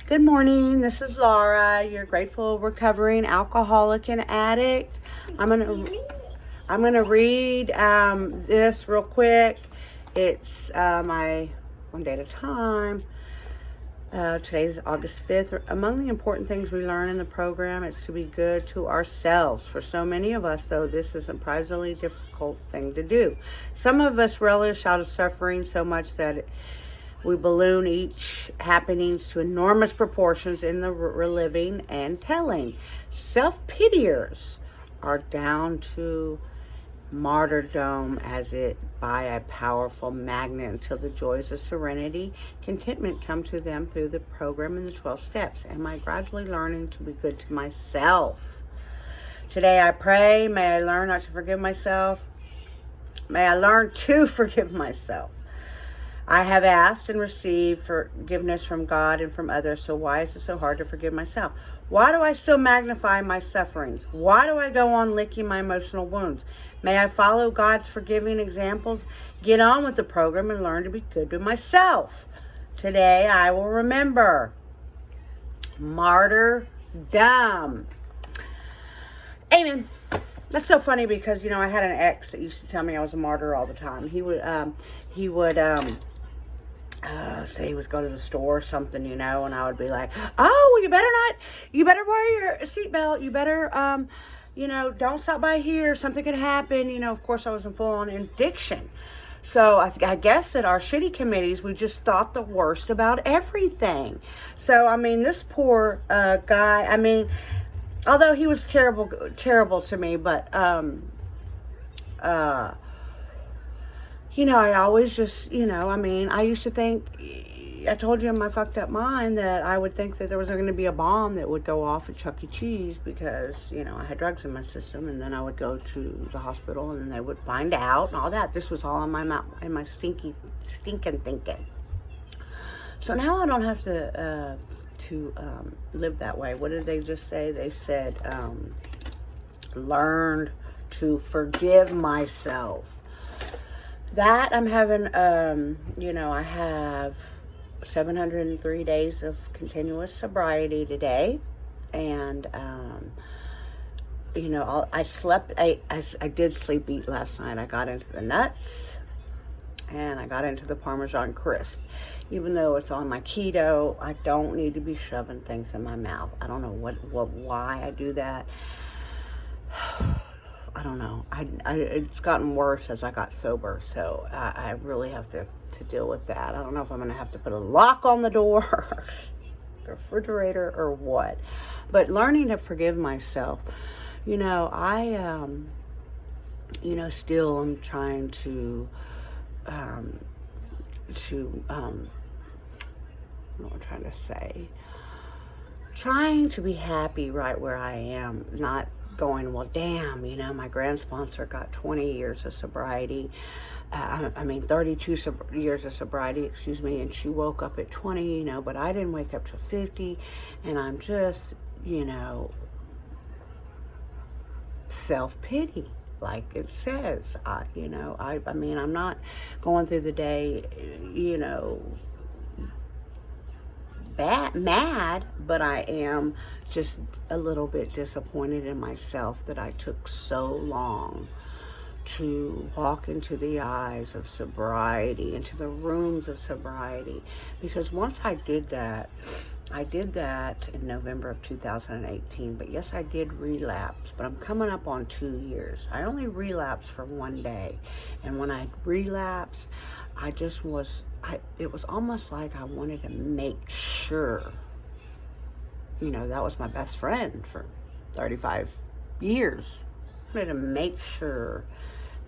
Good morning. This is Laura, your grateful recovering alcoholic and addict. I'm gonna read this real quick. It's my one day at a time. Today's August 5th. Among the important things we learn in the program is to be good to ourselves. For so many of us, though, this is a surprisingly difficult thing to do. Some of us relish out of suffering so much that we balloon each happenings to enormous proportions in the reliving and telling. Self-pitiers are down to martyrdom as it by a powerful magnet until the joys of serenity, contentment come to them through the program and the 12 steps. Am I gradually learning to be good to myself? Today I pray, may I learn not to forgive myself. May I learn to forgive myself. I have asked and received forgiveness from God and from others, so why is it so hard to forgive myself? Why do I still magnify my sufferings? Why do I go on licking my emotional wounds? May I follow God's forgiving examples, get on with the program, and learn to be good to myself. Today I will remember martyrdom. Amen. That's so funny because, I had an ex that used to tell me I was a martyr all the time. He would say he was going to the store or something, and I would be like, oh, you better wear your seatbelt. You better, don't stop by here. Something could happen. Of course I was in full on addiction. So I guess that our shitty committees, we just thought the worst about everything. So, this poor guy, although he was terrible to me, but, I always just, I used to think, I told you in my fucked up mind that I would think that there was going to be a bomb that would go off at Chuck E. Cheese because, I had drugs in my system, and then I would go to the hospital and then they would find out and all that. This was all in my mouth, in my stinking thinking. So now I don't have to live that way. What did they just say? They said, learned to forgive myself. That I'm having, I have 703 days of continuous sobriety today. And, I did sleep eat last night. I got into the nuts and I got into the Parmesan crisp. Even though it's on my keto, I don't need to be shoving things in my mouth. I don't know why I do that. I don't know. It's gotten worse as I got sober, so I really have to deal with that. I don't know if I'm going to have to put a lock on the door, the refrigerator, or what. But learning to forgive myself, I, still am trying to what am I trying to say? Trying to be happy right where I am, not going, well, damn, my grand sponsor got 20 years of sobriety. 32 years of sobriety, and she woke up at 20, but I didn't wake up till 50, and I'm just, self-pity, like it says. I'm not going through the day, mad, but I am just a little bit disappointed in myself that I took so long to walk into the eyes of sobriety, into the rooms of sobriety, because once I did that in November of 2018, but yes, I did relapse, but I'm coming up on 2 years. I only relapsed for one day, and when I relapsed, it was almost like I wanted to make sure, that was my best friend for 35 years. I wanted to make sure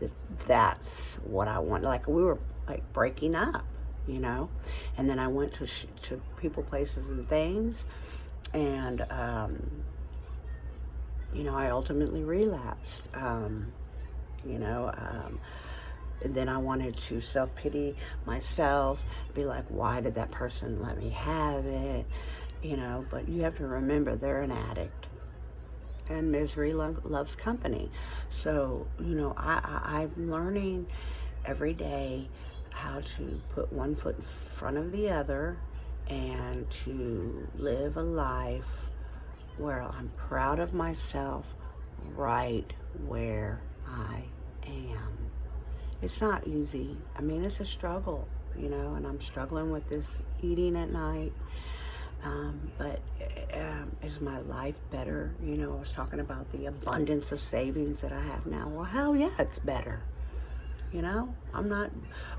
that that's what I wanted. Like we were like breaking up, and then I went to people, places, and things, and I ultimately relapsed. And then I wanted to self-pity myself, be like, why did that person let me have it? But you have to remember they're an addict, and misery loves company. So, I'm learning every day how to put one foot in front of the other and to live a life where I'm proud of myself right where I am. It's not easy. I mean, it's a struggle, you know, and I'm struggling with this eating at night. But is my life better? You know, I was talking about the abundance of savings that I have now. Well, hell yeah, it's better. You know, I'm not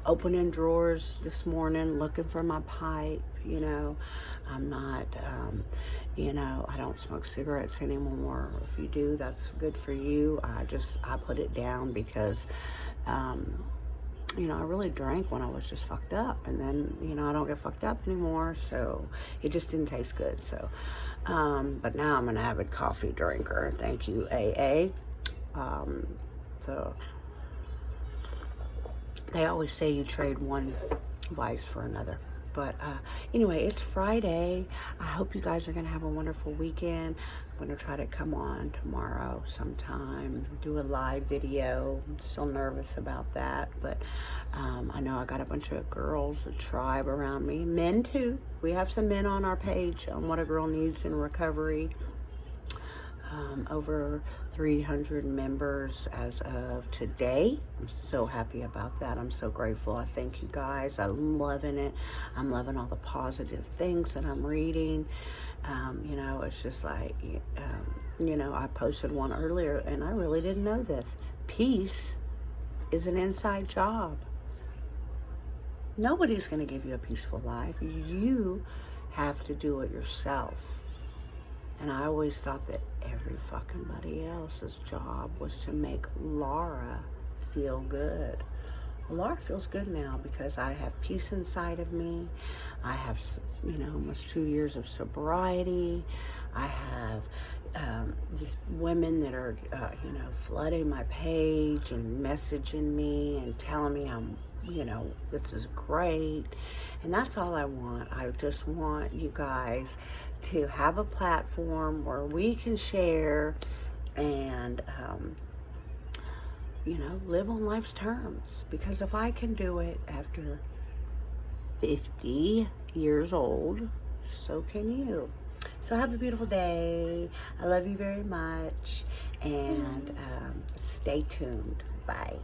opening drawers this morning looking for my pipe, you know. I'm not, you know, I don't smoke cigarettes anymore. If you do, that's good for you. I put it down because, you know, I really drank when I was just fucked up. And then, you know, I don't get fucked up anymore. So it just didn't taste good. So, but now I'm an avid coffee drinker. Thank you, AA. So they always say you trade one vice for another. But anyway, it's Friday. I hope you guys are going to have a wonderful weekend. I'm going to try to come on tomorrow sometime, do a live video. I'm still nervous about that. But I know I got a bunch of girls, a tribe around me. Men too. We have some men on our page on What a Girl Needs in Recovery. Over 300 members as of today. I'm so happy about that. I'm so grateful. I thank you guys. I'm loving it. I'm loving all the positive things that I'm reading. You know, it's just like, you know, I posted one earlier and I really didn't know this. Peace is an inside job. Nobody's going to give you a peaceful life. You have to do it yourself. And I always thought that every fucking body else's job was to make Laura feel good. Well, Laura feels good now because I have peace inside of me. I have, you know, almost 2 years of sobriety. I have these women that are, you know, flooding my page and messaging me and telling me I'm, you know, this is great. And that's all I want. I just want you guys to have a platform where we can share and, you know, live on life's terms. Because if I can do it after 50 years old, so can you. So have a beautiful day. I love you very much. And stay tuned. Bye.